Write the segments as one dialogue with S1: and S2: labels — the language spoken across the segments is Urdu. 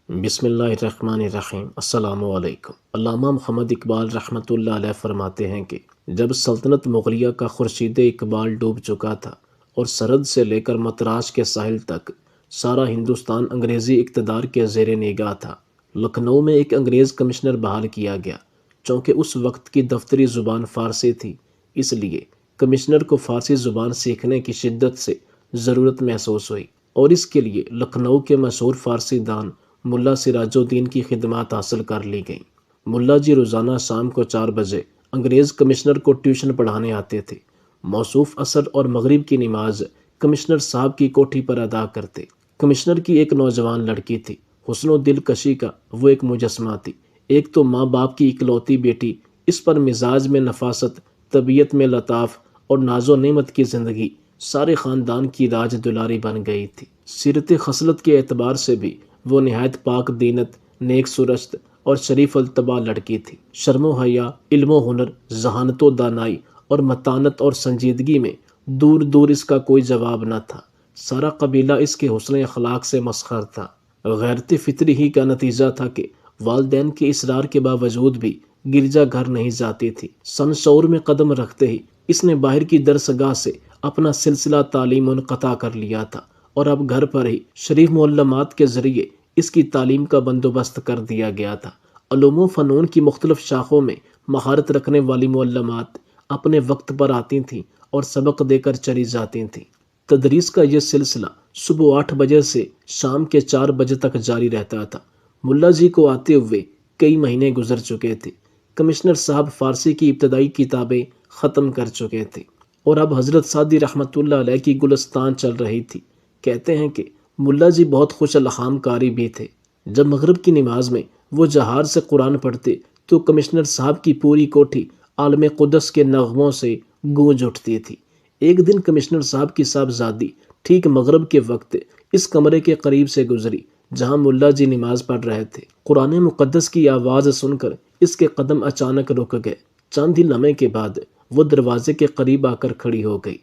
S1: بسم اللہ الرحمن الرحیم۔ السلام علیکم۔ علامہ محمد اقبال رحمۃ اللہ علیہ فرماتے ہیں کہ جب سلطنت مغلیہ کا خورشید اقبال ڈوب چکا تھا اور سرحد سے لے کر متراش کے ساحل تک سارا ہندوستان انگریزی اقتدار کے زیر نگاہ تھا، لکھنؤ میں ایک انگریز کمشنر بحال کیا گیا۔ چونکہ اس وقت کی دفتری زبان فارسی تھی، اس لیے کمشنر کو فارسی زبان سیکھنے کی شدت سے ضرورت محسوس ہوئی، اور اس کے لیے لکھنؤ کے مشہور فارسی دان ملا سراج الدین کی خدمات حاصل کر لی گئیں۔ ملا جی روزانہ شام کو 4 بجے انگریز کمشنر کو ٹیوشن پڑھانے آتے تھے۔ موصوف عصر اور مغرب کی نماز کمشنر صاحب کی کوٹھی پر ادا کرتے۔ کمشنر کی ایک نوجوان لڑکی تھی، حسن و دل کشی کا وہ ایک مجسمہ تھی۔ ایک تو ماں باپ کی اکلوتی بیٹی، اس پر مزاج میں نفاست، طبیعت میں لطاف اور ناز و نعمت کی زندگی سارے خاندان کی راج دلاری بن گئی تھی۔ سیرت خصلت کے اعتبار سے بھی وہ نہایت پاک دینت، نیک سرشت اور شریف الطبع لڑکی تھی۔ شرم و حیا، علم و ہنر، ذہانت و دانائی اور متانت اور سنجیدگی میں دور دور اس کا کوئی جواب نہ تھا۔ سارا قبیلہ اس کے حسن اخلاق سے مسخر تھا۔ غیرت فطری ہی کا نتیجہ تھا کہ والدین کے اصرار کے باوجود بھی گرجا گھر نہیں جاتی تھی۔ سن شعور میں قدم رکھتے ہی اس نے باہر کی درسگاہ سے اپنا سلسلہ تعلیم منقطع کر لیا تھا، اور اب گھر پر ہی شریف معلمات کے ذریعے اس کی تعلیم کا بندوبست کر دیا گیا تھا۔ علوم و فنون کی مختلف شاخوں میں مہارت رکھنے والی معلمات اپنے وقت پر آتی تھیں اور سبق دے کر چلی جاتی تھیں۔ تدریس کا یہ سلسلہ صبح 8 بجے سے شام کے 4 بجے تک جاری رہتا تھا۔ ملا جی کو آتے ہوئے کئی مہینے گزر چکے تھے۔ کمشنر صاحب فارسی کی ابتدائی کتابیں ختم کر چکے تھے، اور اب حضرت سعدی رحمۃ اللہ علیہ کی گلستان چل رہی تھی۔ کہتے ہیں کہ ملا جی بہت خوش الحام قاری بھی تھے۔ جب مغرب کی نماز میں وہ جہار سے قرآن پڑھتے تو کمشنر صاحب کی پوری کوٹھی عالم قدس کے نغموں سے گونج اٹھتی تھی۔ ایک دن کمشنر صاحب کی صاحبزادی ٹھیک مغرب کے وقت اس کمرے کے قریب سے گزری جہاں ملا جی نماز پڑھ رہے تھے۔ قرآن مقدس کی آواز سن کر اس کے قدم اچانک رک گئے۔ چند ہی لمحے کے بعد وہ دروازے کے قریب آ کر کھڑی ہو گئی۔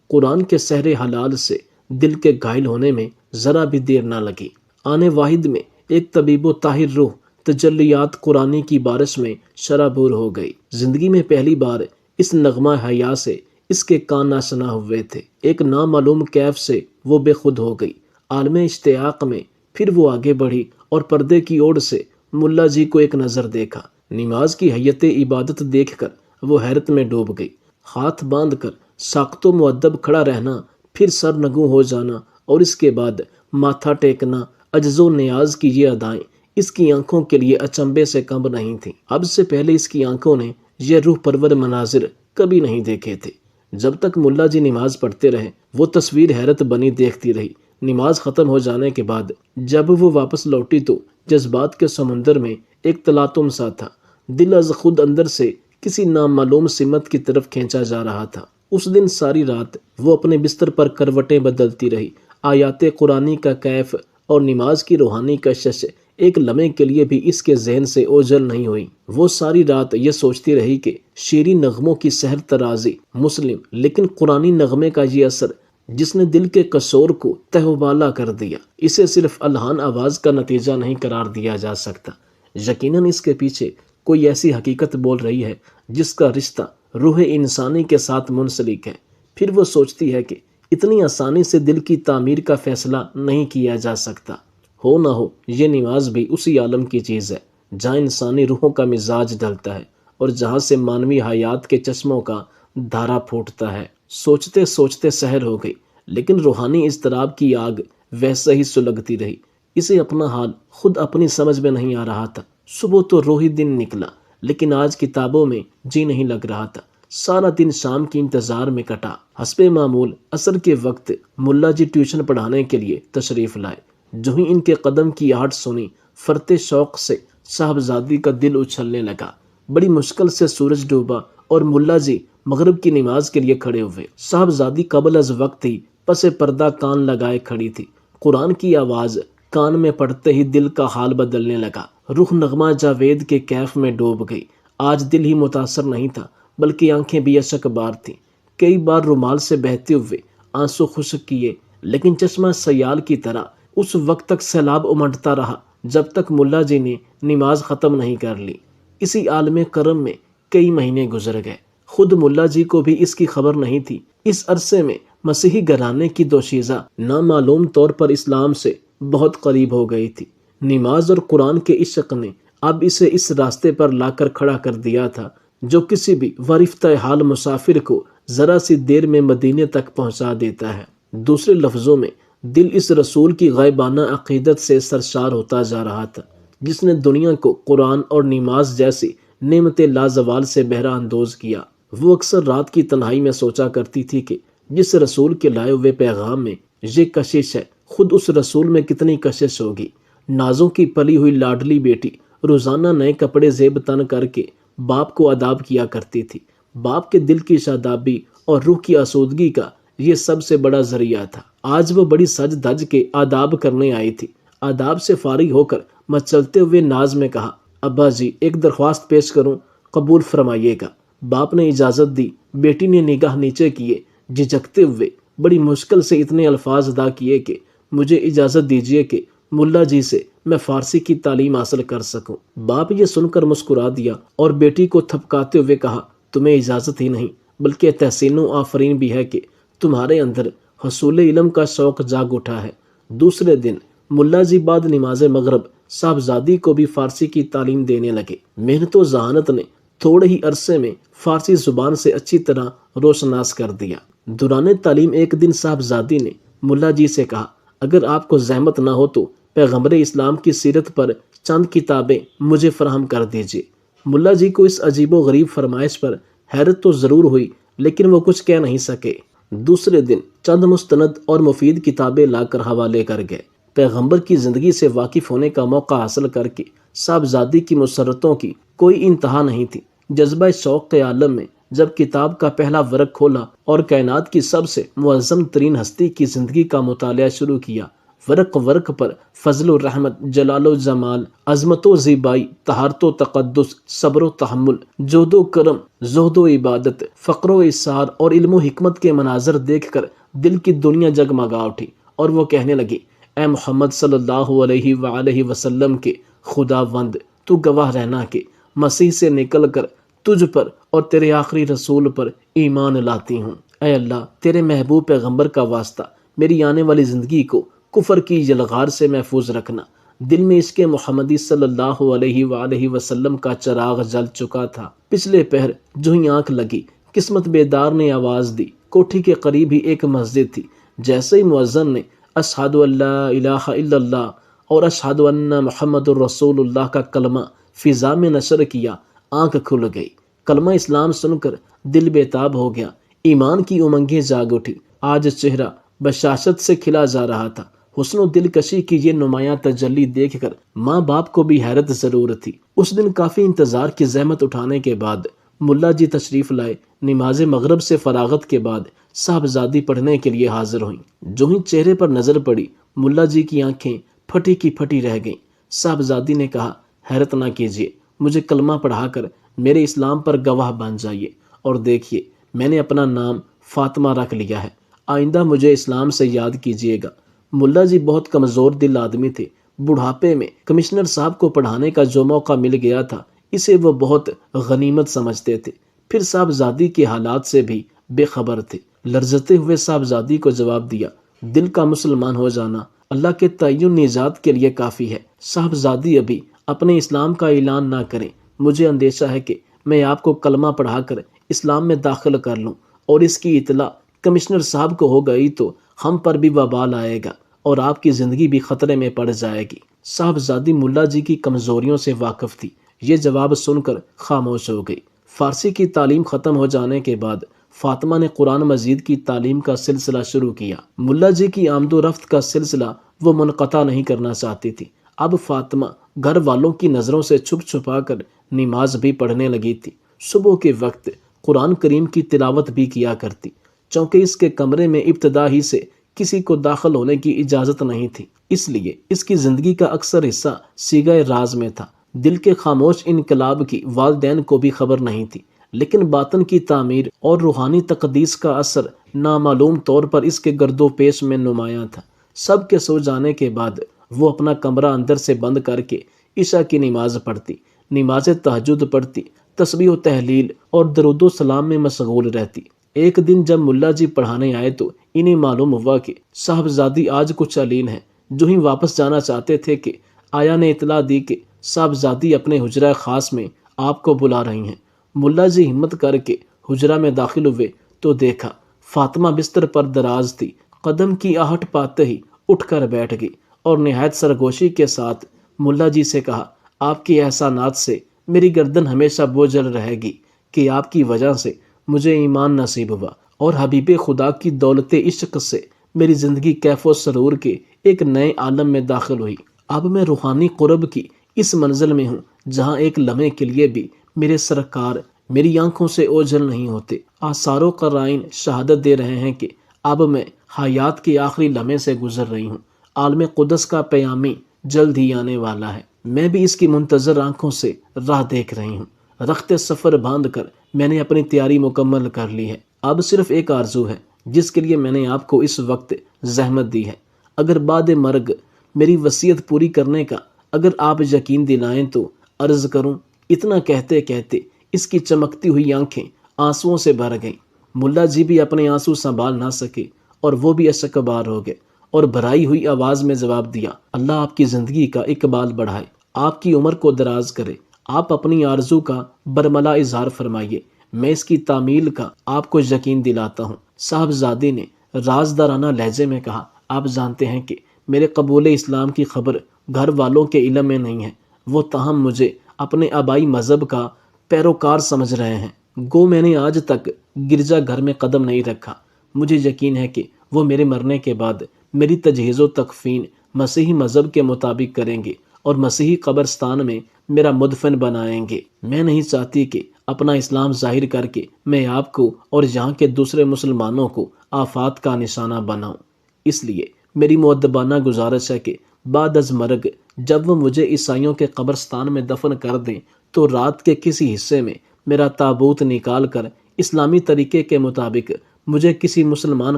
S1: قرآن کے سحر حلال سے دل کے گھائل ہونے میں ذرا بھی دیر نہ لگی۔ آنے واحد میں ایک طبیب و طاہر روح تجلیات قرآنی کی بارش میں شرابور ہو گئی۔ زندگی میں پہلی بار اس نغمہ حیا سے اس کے کان آشنا ہوئے تھے۔ ایک نامعلوم کیف سے وہ بے خود ہو گئی۔ عالم اشتیاق میں پھر وہ آگے بڑھی اور پردے کی اوڑ سے ملا جی کو ایک نظر دیکھا۔ نماز کی حیت عبادت دیکھ کر وہ حیرت میں ڈوب گئی۔ ہاتھ باندھ کر ساکت و مؤدب کھڑا رہنا، پھر سر نگوں ہو جانا، اور اس کے بعد ماتھا ٹیکنا، عجز و نیاز کی یہ ادائیں اس کی آنکھوں کے لیے اچنبے سے کم نہیں تھیں۔ اب سے پہلے اس کی آنکھوں نے یہ روح پرور مناظر کبھی نہیں دیکھے تھے۔ جب تک ملا جی نماز پڑھتے رہے وہ تصویر حیرت بنی دیکھتی رہی۔ نماز ختم ہو جانے کے بعد جب وہ واپس لوٹی تو جذبات کے سمندر میں ایک تلاطم سا تھا۔ دل از خود اندر سے کسی نامعلوم سمت کی طرف کھینچا جا رہا تھا۔ اس دن ساری رات وہ اپنے بستر پر کروٹیں بدلتی رہی۔ آیات قرآنی کا کیف اور نماز کی روحانی کشش ایک لمحے کے لیے بھی اس کے ذہن سے اوجھل نہیں ہوئی۔ وہ ساری رات یہ سوچتی رہی کہ شیریں نغموں کی سحر ترازی مسلم، لیکن قرآنی نغمے کا یہ اثر جس نے دل کے قصور کو تہ و بالا کر دیا، اسے صرف الحان آواز کا نتیجہ نہیں قرار دیا جا سکتا۔ یقیناً اس کے پیچھے کوئی ایسی حقیقت بول رہی ہے جس کا رشتہ روح انسانی کے ساتھ منسلک ہے۔ پھر وہ سوچتی ہے کہ اتنی آسانی سے دل کی تعمیر کا فیصلہ نہیں کیا جا سکتا۔ ہو نہ ہو یہ نماز بھی اسی عالم کی چیز ہے جہاں انسانی روحوں کا مزاج ڈھلتا ہے اور جہاں سے مانوی حیات کے چشموں کا دھارا پھوٹتا ہے۔ سوچتے سوچتے سحر ہو گئی، لیکن روحانی اضطراب کی آگ ویسے ہی سلگتی رہی۔ اسے اپنا حال خود اپنی سمجھ میں نہیں آ رہا تھا۔ صبح تو روحی دن نکلا، لیکن آج کتابوں میں جی نہیں لگ رہا تھا۔ سارا دن شام کی انتظار میں کٹا۔ حسب معمول عصر کے وقت ملا جی ٹیوشن پڑھانے کے لیے تشریف لائے۔ جو ہی ان کے قدم کی آہٹ سنی، فرتے شوق سے صاحبزادی کا دل اچھلنے لگا۔ بڑی مشکل سے سورج ڈوبا اور ملا جی مغرب کی نماز کے لیے کھڑے ہوئے۔ صاحبزادی قبل از وقت ہی پس پردہ کان لگائے کھڑی تھی۔ قرآن کی آواز کان میں پڑتے ہی دل کا حال بدلنے لگا۔ روح نغمہ جاوید کے کیف میں ڈوب گئی۔ آج دل ہی متاثر نہیں تھا بلکہ آنکھیں بھی اشک بار تھیں۔ کئی بار رومال سے بہتے ہوئے آنسو خشک کیے، لیکن چشمہ سیال کی طرح اس وقت تک سیلاب امٹتا رہا جب تک ملا جی نے نماز ختم نہیں کر لی۔ اسی عالم کرم میں کئی مہینے گزر گئے، خود ملا جی کو بھی اس کی خبر نہیں تھی۔ اس عرصے میں مسیحی گھرانے کی دوشیزہ نامعلوم طور پر اسلام سے بہت قریب ہو گئی تھی۔ نماز اور قرآن کے عشق نے اب اسے اس راستے پر لا کر کھڑا کر دیا تھا جو کسی بھی ورفتہ حال مسافر کو ذرا سی دیر میں مدینے تک پہنچا دیتا ہے۔ دوسرے لفظوں میں دل اس رسول کی غائبانہ عقیدت سے سرشار ہوتا جا رہا تھا جس نے دنیا کو قرآن اور نماز جیسی نعمت لازوال سے بہرہ اندوز کیا۔ وہ اکثر رات کی تنہائی میں سوچا کرتی تھی کہ جس رسول کے لائے ہوئے پیغام میں یہ کشش ہے، خود اس رسول میں کتنی کشش ہوگی۔ نازوں کی پلی ہوئی لاڈلی بیٹی روزانہ نئے کپڑے زیب تن کر کے باپ کو آداب کیا کرتی تھی۔ باپ کے دل کی شادابی اور روح کی آسودگی کا یہ سب سے بڑا ذریعہ تھا۔ آج وہ بڑی سج دھج کے آداب کرنے آئی تھی۔ آداب سے فارغ ہو کر مچلتے ہوئے ناز میں کہا، ابا جی ایک درخواست پیش کروں، قبول فرمائیے گا۔ باپ نے اجازت دی۔ بیٹی نے نگاہ نیچے کیے، جھجکتے ہوئے بڑی مشکل سے اتنے الفاظ ادا کیے کہ مجھے اجازت دیجیے کہ ملا جی سے میں فارسی کی تعلیم حاصل کر سکوں۔ باپ یہ سن کر مسکرا دیا اور بیٹی کو تھپکاتے ہوئے کہا، تمہیں اجازت ہی نہیں بلکہ تحسین و آفرین بھی ہے کہ تمہارے اندر حصول علم کا شوق جاگ اٹھا ہے۔ دوسرے دن ملا جی بعد نماز مغرب صاحبزادی کو بھی فارسی کی تعلیم دینے لگے۔ محنت و ذہانت نے تھوڑے ہی عرصے میں فارسی زبان سے اچھی طرح روشناس کر دیا۔ دوران تعلیم ایک دن صاحبزادی نے ملا جی سے کہا، اگر آپ کو زحمت نہ ہو تو پیغمبر اسلام کی سیرت پر چند کتابیں مجھے فراہم کر دیجیے۔ ملا جی کو اس عجیب و غریب فرمائش پر حیرت تو ضرور ہوئی لیکن وہ کچھ کہہ نہیں سکے۔ دوسرے دن چند مستند اور مفید کتابیں لا کر حوالے کر گئے۔ پیغمبر کی زندگی سے واقف ہونے کا موقع حاصل کر کے صاحبزادی کی مسرتوں کی کوئی انتہا نہیں تھی۔ جذبہ شوق کے عالم میں جب کتاب کا پہلا ورق کھولا اور کائنات کی سب سے معظم ترین ہستی کی زندگی کا مطالعہ شروع کیا، ورق ورق پر فضل و رحمت، جلال و جمال، عظمت و زیبائی، طہارت و تقدس، صبر و تحمل، جود و کرم، زہد و عبادت، فقر و اثار اور علم و حکمت کے مناظر دیکھ کر دل کی دنیا جگمگا اٹھی اور وہ کہنے لگی، اے محمد صلی اللہ علیہ وآلہ وسلم کے خدا وند، تو گواہ رہنا کہ مسیح سے نکل کر تجھ پر اور تیرے آخری رسول پر ایمان لاتی ہوں۔ اے اللہ، تیرے محبوب پیغمبر کا واسطہ میری آنے والی زندگی کو کفر کی یلغار سے محفوظ رکھنا۔ دل میں عشق محمدی صلی اللہ علیہ وآلہ وسلم کا چراغ جل چکا تھا۔ پچھلے پہر جو ہی آنکھ لگی، قسمت بیدار نے آواز دی۔ کوٹھی کے قریب ہی ایک مسجد تھی۔ جیسے ہی مؤذن نے اشہد ان لا الہ الا اللہ اور اشہد ان محمد الرسول اللہ کا کلمہ فضا میں نشر کیا، آنکھ کھل گئی۔ کلمہ اسلام سن کر دل بیتاب ہو گیا، ایمان کی امنگیں جاگ اٹھی۔ آج چہرہ بشاشت سے کھلا جا رہا تھا۔ حسن و دلکشی کی یہ نمایاں تجلی دیکھ کر ماں باپ کو بھی حیرت ضرور تھی۔ اس دن کافی انتظار کی زحمت اٹھانے کے بعد ملا جی تشریف لائے۔ نماز مغرب سے فراغت کے بعد صاحبزادی پڑھنے کے لیے حاضر ہوئیں۔ جو ہی چہرے پر نظر پڑی، ملا جی کی آنکھیں پھٹی کی پھٹی رہ گئیں۔ صاحبزادی نے کہا، حیرت نہ کیجیے، مجھے کلمہ پڑھا کر میرے اسلام پر گواہ بن جائیے، اور دیکھیے میں نے اپنا نام فاطمہ رکھ لیا ہے، آئندہ مجھے اسلام سے یاد کیجیے گا۔ ملا جی بہت کمزور دل آدمی تھے۔ بڑھاپے میں کمشنر صاحب کو پڑھانے کا جو موقع مل گیا تھا اسے وہ بہت غنیمت سمجھتے تھے۔ پھر صاحبزادی کے حالات سے بھی بے خبر تھے۔ لرزتے ہوئے صاحبزادی کو جواب دیا، دل کا مسلمان ہو جانا اللہ کے تعین نجات کے لیے کافی ہے۔ صاحبزادی ابھی اپنے اسلام کا اعلان نہ کریں، مجھے اندیشہ ہے کہ میں آپ کو کلمہ پڑھا کر اسلام میں داخل کر لوں اور اس کی اطلاع کمشنر صاحب کو ہو گئی تو ہم پر بھی وبال آئے گا اور آپ کی زندگی بھی خطرے میں پڑ جائے گی۔ صاحبزادی ملا جی کی کمزوریوں سے واقف تھی۔ یہ جواب سن کر خاموش ہو گئی۔ فارسی کی تعلیم ختم ہو جانے کے بعد فاطمہ نے قرآن مجید کی تعلیم کا سلسلہ شروع کیا۔ ملا جی کی آمد و رفت کا سلسلہ وہ منقطع نہیں کرنا چاہتی تھی۔ اب فاطمہ گھر والوں کی نظروں سے چھپ چھپا کر نماز بھی پڑھنے لگی تھی۔ صبح کے وقت قرآن کریم کی تلاوت بھی کیا کرتی، چونکہ اس کے کمرے میں ابتدا ہی سے کسی کو داخل ہونے کی اجازت نہیں تھی، اس لیے اس کی زندگی کا اکثر حصہ سیغہ راز میں تھا۔ دل کے خاموش انقلاب کی والدین کو بھی خبر نہیں تھی، لیکن باطن کی تعمیر اور روحانی تقدیس کا اثر نامعلوم طور پر اس کے گرد و پیش میں نمایاں تھا۔ سب کے سو جانے کے بعد وہ اپنا کمرہ اندر سے بند کر کے عشاء کی نماز پڑھتی، نماز تہجد پڑھتی، تسبیح و تحلیل اور درود و سلام میں مشغول رہتی۔ ایک دن جب ملا جی پڑھانے آئے تو انہیں معلوم ہوا کہ صاحبزادی آج کچھ علیل ہیں۔ جو ہی واپس جانا چاہتے تھے کہ آیا نے اطلاع دی کہ صاحبزادی اپنے حجرہ خاص میں آپ کو بلا رہی ہیں۔ ملا جی ہمت کر کے حجرہ میں داخل ہوئے تو دیکھا فاطمہ بستر پر دراز تھی، قدم کی آہٹ پاتے ہی اٹھ کر بیٹھ گئی اور نہایت سرگوشی کے ساتھ ملا جی سے کہا، آپ کے احسانات سے میری گردن ہمیشہ بوجھل رہے گی کہ آپ کی وجہ سے مجھے ایمان نصیب ہوا اور حبیب خدا کی دولت عشق سے میری زندگی کیف و سرور کے ایک نئے عالم میں داخل ہوئی۔ اب میں روحانی قرب کی اس منزل میں ہوں جہاں ایک لمحے کے لیے بھی میرے سرکار میری آنکھوں سے اوجھل نہیں ہوتے۔ آثار و قرائن شہادت دے رہے ہیں کہ اب میں حیات کے آخری لمحے سے گزر رہی ہوں۔ عالم قدس کا پیامی جلد ہی آنے والا ہے، میں بھی اس کی منتظر آنکھوں سے راہ دیکھ رہی ہوں۔ رخت سفر باندھ کر میں نے اپنی تیاری مکمل کر لی ہے۔ اب صرف ایک آرزو ہے جس کے لیے میں نے آپ کو اس وقت زحمت دی ہے۔ اگر بعد مرگ میری وصیت پوری کرنے کا اگر آپ یقین دلائیں تو عرض کروں۔ اتنا کہتے کہتے اس کی چمکتی ہوئی آنکھیں آنسوؤں سے بھر گئیں۔ ملا جی بھی اپنے آنسو سنبھال نہ سکے اور وہ بھی اشک بار ہو گئے اور بھرائی ہوئی آواز میں جواب دیا، اللہ آپ کی زندگی کا اقبال بڑھائے، آپ کی عمر کو دراز کرے۔ آپ اپنی آرزو کا برملا اظہار فرمائیے، میں اس کی تعمیل کا آپ کو یقین دلاتا ہوں۔ صاحبزادی نے رازدارانہ لہجے میں کہا، آپ جانتے ہیں کہ میرے قبول اسلام کی خبر گھر والوں کے علم میں نہیں ہے، وہ تاہم مجھے اپنے آبائی مذہب کا پیروکار سمجھ رہے ہیں۔ گو میں نے آج تک گرجا گھر میں قدم نہیں رکھا۔ مجھے یقین ہے کہ وہ میرے مرنے کے بعد میری تجہیز و تکفین مسیحی مذہب کے مطابق کریں گے اور مسیحی قبرستان میں میرا مدفن بنائیں گے۔ میں نہیں چاہتی کہ اپنا اسلام ظاہر کر کے میں آپ کو اور یہاں کے دوسرے مسلمانوں کو آفات کا نشانہ بناؤں۔ اس لیے میری مؤدبانہ گزارش ہے کہ بعد از مرگ جب وہ مجھے عیسائیوں کے قبرستان میں دفن کر دیں تو رات کے کسی حصے میں میرا تابوت نکال کر اسلامی طریقے کے مطابق مجھے کسی مسلمان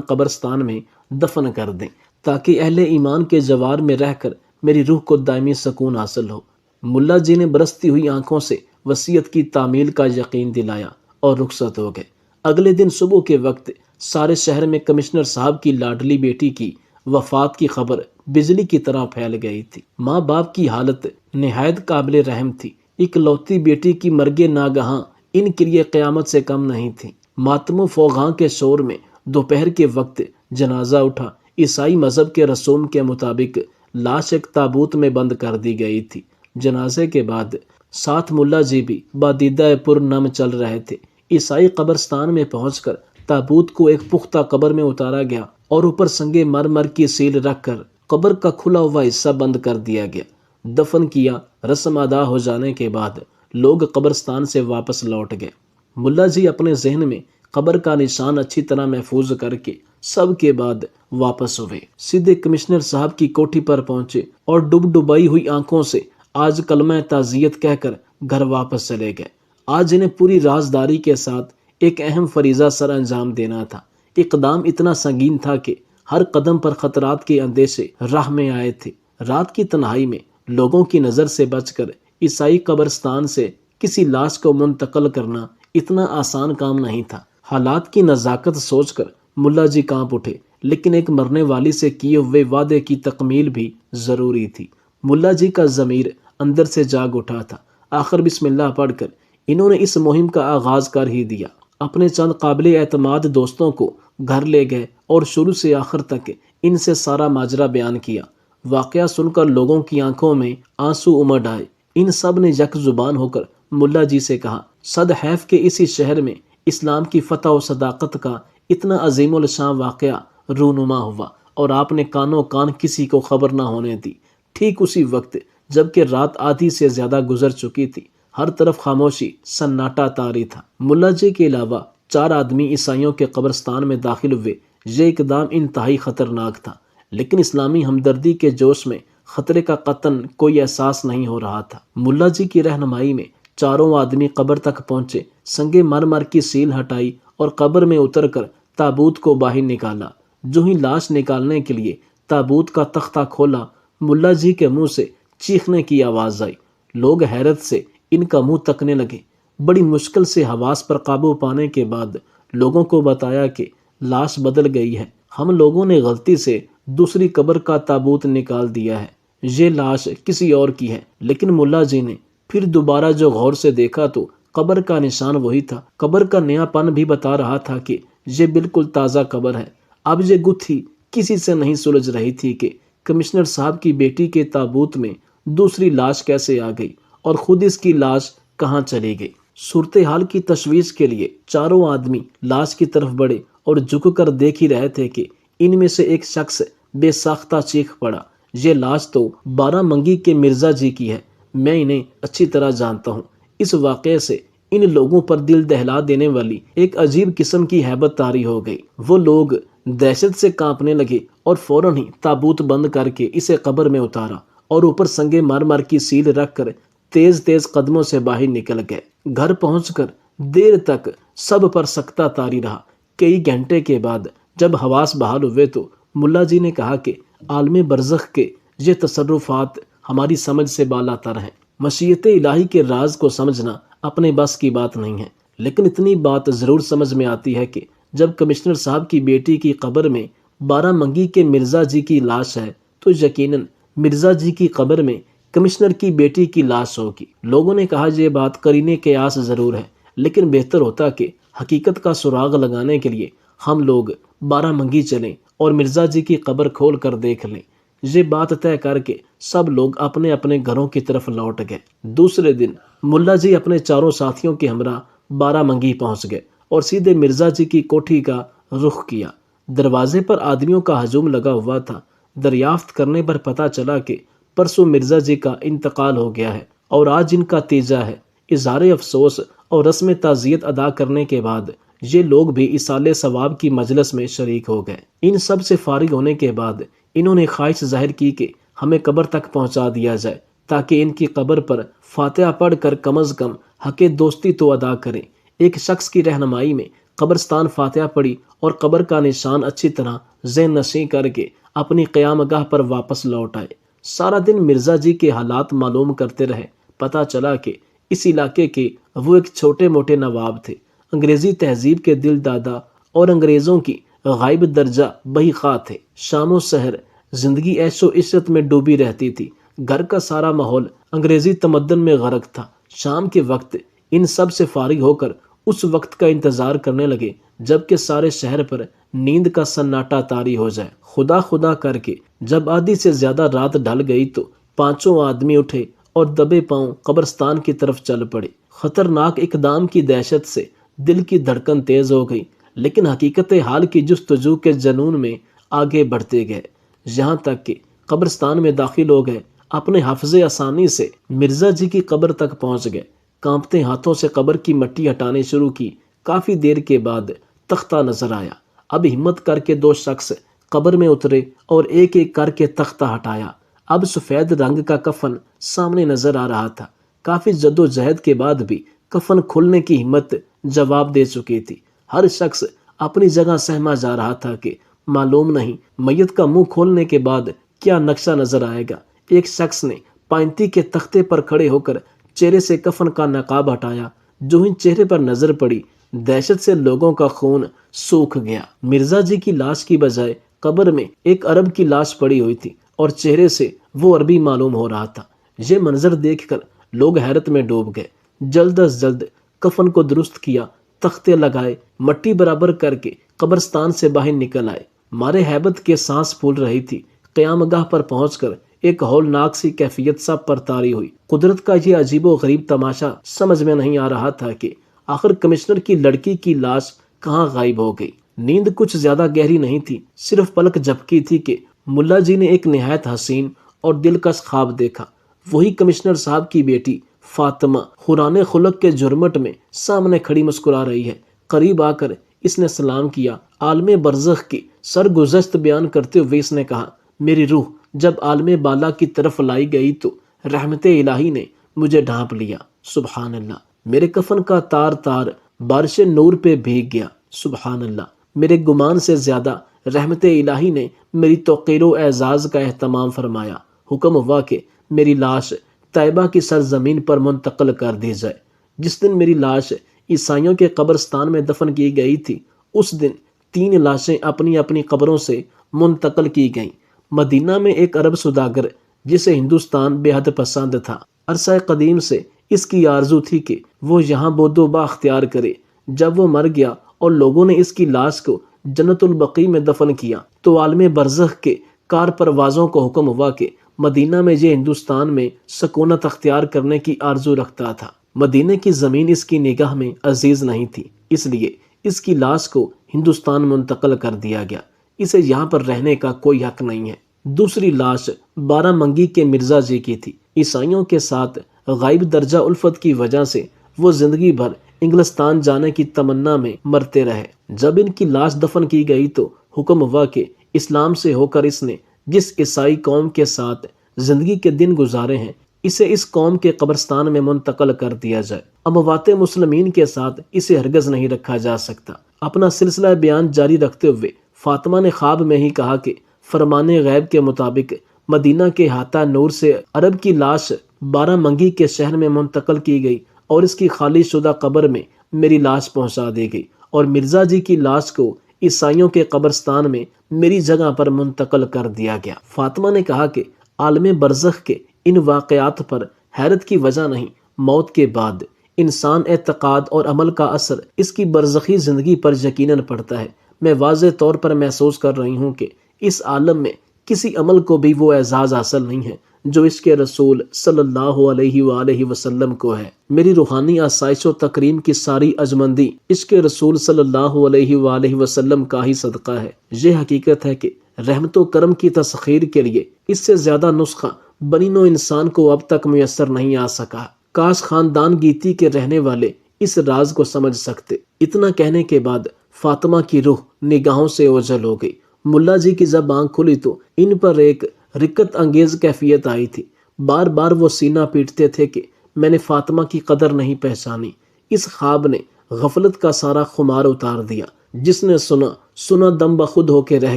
S1: قبرستان میں دفن کر دیں تاکہ اہل ایمان کے جوار میں رہ کر میری روح کو دائمی سکون حاصل ہو۔ ملا جی نے برستی ہوئی آنکھوں سے وصیت کی تعمیل کا یقین دلایا اور رخصت ہو گئے۔ اگلے دن صبح کے وقت سارے شہر میں کمشنر صاحب کی لاڈلی بیٹی کی وفات کی خبر بجلی کی طرح پھیل گئی تھی۔ ماں باپ کی حالت نہایت قابل رحم تھی۔ اکلوتی بیٹی کی مرگ ناگہاں ان کے لیے قیامت سے کم نہیں تھی۔ ماتم و فوغاں کے شور میں دوپہر کے وقت جنازہ اٹھا۔ عیسائی مذہب کے رسوم کے مطابق لاش ایک تابوت میں بند کر دی گئی تھی۔ جنازے کے بعد ساتھ ملا جی بھی بادیدہ پر نم چل رہے تھے۔ عیسائی قبرستان میں پہنچ کر تابوت کو ایک پختہ قبر میں اتارا گیا اور اوپر سنگ مرمر کی سیل رکھ کر قبر کا کھلا ہوا حصہ بند کر دیا گیا۔ دفن کیا۔ رسم ادا ہو جانے کے بعد لوگ قبرستان سے واپس لوٹ گئے۔ ملا جی اپنے ذہن میں قبر کا نشان اچھی طرح محفوظ کر کے سب کے بعد واپس ہوئے۔ سیدھے کمشنر صاحب کی کوٹھی پر پہنچے اور ڈبائی ہوئی آنکھوں سے آج کلمہ تعزیت کہہ کر گھر واپس چلے گئے۔ آج انہیں پوری رازداری کے ساتھ ایک اہم فریضہ سر انجام دینا تھا۔ اقدام اتنا سنگین تھا کہ ہر قدم پر خطرات کے اندیشے راہ میں آئے تھے۔ رات کی تنہائی میں لوگوں کی نظر سے بچ کر عیسائی قبرستان سے کسی لاش کو منتقل کرنا اتنا آسان کام نہیں تھا۔ حالات کی نزاکت سوچ کر ملا جی کانپ اٹھے، لیکن ایک مرنے والی سے کیے ہوئے وعدے کی تکمیل بھی ضروری تھی۔ ملا جی کا ضمیر اندر سے جاگ اٹھا تھا۔ آخر بسم اللہ پڑھ کر انہوں نے اس مہم کا آغاز کر ہی دیا۔ اپنے چند قابل اعتماد دوستوں کو گھر لے گئے اور شروع سے آخر تک ان سے سارا ماجرا بیان کیا۔ واقعہ سن کر لوگوں کی آنکھوں میں آنسو امڈ آئے۔ ان سب نے یک زبان ہو کر ملا جی سے کہا، صد حیف کے اسی شہر میں اسلام کی فتح و صداقت کا اتنا عظیم الشان واقعہ رونما ہوا اور آپ نے کانوں کان کسی کو خبر نہ ہونے دی۔ ٹھیک اسی وقت جبکہ رات آدھی سے زیادہ گزر چکی تھی، ہر طرف خاموشی سناٹا طاری تھا۔ ملا جی کے علاوہ 4 آدمی عیسائیوں کے قبرستان میں داخل ہوئے۔ یہ اقدام انتہائی خطرناک تھا، لیکن اسلامی ہمدردی کے جوش میں خطرے کا قطعاً کوئی احساس نہیں ہو رہا تھا۔ ملا جی کی رہنمائی میں چاروں آدمی قبر تک پہنچے، سنگ مرمر کی سیل ہٹائی اور قبر میں اتر کر تابوت کو باہر نکالا۔ جو ہی لاش نکالنے کے لیے تابوت کا تختہ کھولا، ملا جی کے منہ سے چیخنے کی آواز آئی۔ لوگ حیرت سے ان کا منہ تکنے لگے۔ بڑی مشکل سے حواس پر قابو پانے کے بعد لوگوں کو بتایا کہ لاش بدل گئی ہے، ہم لوگوں نے غلطی سے دوسری قبر کا تابوت نکال دیا ہے، یہ لاش کسی اور کی ہے۔ لیکن ملا جی نے پھر دوبارہ جو غور سے دیکھا تو قبر کا نشان وہی تھا۔ قبر کا نیا پن بھی بتا رہا تھا کہ یہ بالکل تازہ قبر ہے۔ اب یہ گتھی کسی سے نہیں سلجھ رہی تھی کہ کمشنر صاحب کی بیٹی کے تابوت میں دوسری لاش کیسے آ گئی اور خود اس کی لاش کہاں چلی گئی۔ صورتحال کی تشویش کے لیے چاروں آدمی لاش کی طرف بڑھے اور جھک کر دیکھ ہی رہے تھے کہ ان میں سے ایک شخص بے ساختہ چیخ پڑا، یہ لاش تو بارہ منگی کے مرزا جی کی ہے، میں انہیں اچھی طرح جانتا ہوں۔ اس واقعے سے ان لوگوں پر دل دہلا دینے والی ایک عجیب قسم کی ہیبت طاری ہو گئی۔ وہ لوگ دہشت سے کانپنے لگے اور فوراً ہی تابوت بند کر کے اسے قبر میں اتارا اور اوپر سنگ مرمر کی سیل رکھ کر تیز تیز قدموں سے باہر نکل گئے۔ گھر پہنچ کر دیر تک سب پر سکتہ طاری رہا۔ کئی گھنٹے کے بعد جب حواس بحال ہوئے تو ملا جی نے کہا کہ عالم برزخ کے یہ تصرفات ہماری سمجھ سے بالا تر ہیں۔ مشیت الہی کے راز کو سمجھنا اپنے بس کی بات نہیں ہے، لیکن اتنی بات ضرور سمجھ میں آتی ہے کہ جب کمشنر صاحب کی بیٹی کی قبر میں بارہ منگی کے مرزا جی کی لاش ہے تو یقیناً مرزا جی کی قبر میں کمشنر کی بیٹی کی لاش ہوگی۔ لوگوں نے کہا یہ بات قرینے قیاس ضرور ہے، لیکن بہتر ہوتا کہ حقیقت کا سراغ لگانے کے لیے ہم لوگ بارہ منگی چلیں اور مرزا جی کی قبر کھول کر دیکھ لیں۔ یہ بات طے کر کے سب لوگ اپنے اپنے گھروں کی طرف لوٹ گئے۔ دوسرے دن ملا جی اپنے چاروں ساتھیوں کے ہمراہ بارہ منگی پہنچ گئے اور سیدھے مرزا جی کی کوٹھی کا رخ کیا۔ دروازے پر آدمیوں کا ہجوم لگا ہوا تھا۔ دریافت کرنے پر پتہ چلا کہ پرسوں مرزا جی کا انتقال ہو گیا ہے اور آج ان کا تیجا ہے۔ اظہار افسوس اور رسم تعزیت ادا کرنے کے بعد یہ لوگ بھی ایصال ثواب کی مجلس میں شریک ہو گئے۔ ان سب سے فارغ ہونے کے بعد انہوں نے خواہش ظاہر کی کہ ہمیں قبر تک پہنچا دیا جائے تاکہ ان کی قبر پر فاتحہ پڑھ کر کم از کم حق دوستی تو ادا کریں۔ ایک شخص کی رہنمائی میں قبرستان فاتحہ پڑھی اور قبر کا نشان اچھی طرح ذہن نشین کر کے اپنی قیام گاہ پر واپس لوٹ آئے۔ سارا دن مرزا جی کے حالات معلوم کرتے رہے۔ پتہ چلا کہ اس علاقے کے وہ ایک چھوٹے موٹے نواب تھے، انگریزی تہذیب کے دل دادا اور انگریزوں کی غائب درجہ بہی خواہ تھے۔ شام و سحر زندگی عیش و عشرت میں ڈوبی رہتی تھی۔ گھر کا سارا ماحول انگریزی تمدن میں غرق تھا۔ شام کے وقت ان سب سے فارغ ہو کر اس وقت کا انتظار کرنے لگے جبکہ سارے شہر پر نیند کا سناٹا طاری ہو جائے۔ خدا خدا کر کے جب آدھی سے زیادہ رات ڈھل گئی تو پانچوں آدمی اٹھے اور دبے پاؤں قبرستان کی طرف چل پڑے۔ خطرناک اقدام کی دہشت سے دل کی دھڑکن تیز ہو گئی، لیکن حقیقت حال کی جستجو کے جنون میں آگے بڑھتے گئے، یہاں تک کہ قبرستان میں داخل ہو گئے۔ اپنے حفظ آسانی سے مرزا جی کی قبر تک پہنچ گئے۔ کانپتے ہاتھوں سے قبر کی مٹی ہٹانے شروع کی۔ کافی دیر کے بعد تختہ نظر آیا۔ اب ہمت کر کے دو شخص قبر میں اترے اور ایک ایک کر کے تختہ ہٹایا۔ اب سفید رنگ کا کفن سامنے نظر آ رہا تھا۔ کافی جد و جہد کے بعد بھی کفن کھلنے کی ہمت جواب دے چکی تھی۔ ہر شخص اپنی جگہ سہما جا رہا تھا کہ معلوم نہیں میت کا منہ کھولنے کے بعد کیا نقشہ نظر آئے گا۔ ایک شخص نے پائنتی کے تختے پر کھڑے ہو کر چہرے سے کفن کا نقاب ہٹایا۔ جو ہی چہرے پر نظر پڑی، دہشت سے لوگوں کا خون سوکھ گیا۔ مرزا جی کی لاش کی بجائے قبر میں ایک عرب کی لاش پڑی ہوئی تھی اور چہرے سے وہ عربی معلوم ہو رہا تھا۔ یہ منظر دیکھ کر لوگ حیرت میں ڈوب گئے۔ جلد از جلد کفن کو درست کیا، تختے لگائے، مٹی برابر کر کے قبرستان سے باہر نکل آئے۔ مارے ہیبت کے سانس پھول رہی تھی۔ قیام گاہ پر پہنچ کر ایک ہولناک سی کیفیت سب پر طاری ہوئی۔ قدرت کا یہ عجیب و غریب تماشا سمجھ میں نہیں آ رہا تھا کہ آخر کمشنر کی لڑکی کی لاش کہاں غائب ہو گئی۔ نیند کچھ زیادہ گہری نہیں تھی، صرف پلک جھپکی تھی کہ ملا جی نے ایک نہایت حسین اور دلکش خواب دیکھا۔ وہی کمشنر صاحب کی بیٹی فاطمہ قرآن خلق کے جرمٹ میں سامنے کھڑی مسکرا رہی ہے۔ قریب آ کر اس نے سلام کیا۔ عالم برزخ کی سرگزشت بیان کرتے ہوئے اس نے کہا، میری روح جب عالم بالا کی طرف لائی گئی تو رحمت الہی نے مجھے ڈھانپ لیا۔ سبحان اللہ، میرے کفن کا تار تار بارش نور پہ بھیگ گیا۔ سبحان اللہ، میرے گمان سے زیادہ رحمت الہی نے میری توقیر و اعزاز کا اہتمام فرمایا۔ حکم ہوا کہ میری لاش طیبہ کی سرزمین پر منتقل کر دی جائے۔ جس دن میری لاش عیسائیوں کے قبرستان میں دفن کی گئی تھی، اس دن 3 لاشیں اپنی اپنی قبروں سے منتقل کی گئیں۔ مدینہ میں ایک عرب سوداگر جسے ہندوستان بے حد پسند تھا، عرصہ قدیم سے اس کی آرزو تھی کہ وہ یہاں بود و با اختیار کرے۔ جب وہ مر گیا اور لوگوں نے اس کی لاش کو جنت البقیع میں دفن کیا تو عالم برزخ کے کار پروازوں کو حکم ہوا کہ مدینہ میں یہ ہندوستان میں سکونت اختیار کرنے کی آرزو رکھتا تھا۔ مدینہ کی زمین اس کی نگاہ میں عزیز نہیں تھی، اس لیے اس کی لاش کو ہندوستان منتقل کر دیا گیا۔ اسے یہاں پر رہنے کا کوئی حق نہیں ہے۔ دوسری لاش بارہ منگی کے مرزا جی کی تھی۔ عیسائیوں کے ساتھ غائب درجہ الفت کی وجہ سے وہ زندگی بھر انگلستان جانے کی تمنا میں مرتے رہے۔ جب ان کی لاش دفن کی گئی تو حکم ہوا کہ اسلام سے ہو کر اس نے جس عیسائی قوم کے ساتھ زندگی کے دن گزارے ہیں، اسے اس قوم کے قبرستان میں منتقل کر دیا جائے۔ اموات مسلمین کے ساتھ اسے ہرگز نہیں رکھا جا سکتا۔ اپنا سلسلہ بیان جاری رکھتے ہوئے فاطمہ نے خواب میں ہی کہا کہ فرمان غیب کے مطابق مدینہ کے احاطہ نور سے عرب کی لاش بارہ منگی کے شہر میں منتقل کی گئی اور اس کی خالی شدہ قبر میں میری لاش پہنچا دی گئی، اور مرزا جی کی لاش کو عیسائیوں کے قبرستان میں میری جگہ پر منتقل کر دیا گیا۔ فاطمہ نے کہا کہ عالم برزخ کے ان واقعات پر حیرت کی وجہ نہیں، موت کے بعد انسان اعتقاد اور عمل کا اثر اس کی برزخی زندگی پر یقیناً پڑتا ہے۔ میں واضح طور پر محسوس کر رہی ہوں کہ اس عالم میں کسی عمل کو بھی وہ اعزاز حاصل نہیں ہے جو اس کے رسول صلی اللہ علیہ وآلہ وسلم کو ہے۔ میری روحانی آسائش و تکریم کی ساری عظمندی اس کے رسول صلی اللہ علیہ وآلہ وسلم کا ہی صدقہ ہے۔ یہ حقیقت ہے کہ رحمت و کرم کی تسخیر کے لیے اس سے زیادہ نسخہ بنی نوع انسان کو اب تک میسر نہیں آ سکا۔ کاش خاندان گیتی کے رہنے والے اس راز کو سمجھ سکتے۔ اتنا کہنے کے بعد فاطمہ کی روح نگاہوں سے اوجھل ہو گئی۔ ملا جی کی جب آنکھ کھلی تو ان پر ایک رکت انگیز کیفیت آئی تھی۔ بار بار وہ سینہ پیٹتے تھے کہ میں نے فاطمہ کی قدر نہیں پہچانی۔ اس خواب نے غفلت کا سارا خمار اتار دیا۔ جس نے سنا دم بخود ہو کے رہ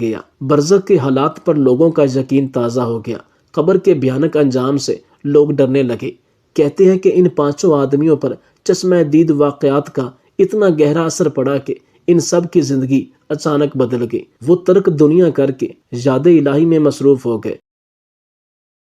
S1: گیا۔ برزخ کے حالات پر لوگوں کا یقین تازہ ہو گیا۔ قبر کے بھیانک انجام سے لوگ ڈرنے لگے۔ کہتے ہیں کہ ان 5 آدمیوں پر چشمہ دید واقعات کا اتنا گہرا اثر پڑا کہ ان سب کی زندگی اچانک بدل گئی۔ وہ ترک دنیا کر کے یاد الہی میں مصروف ہو گئے۔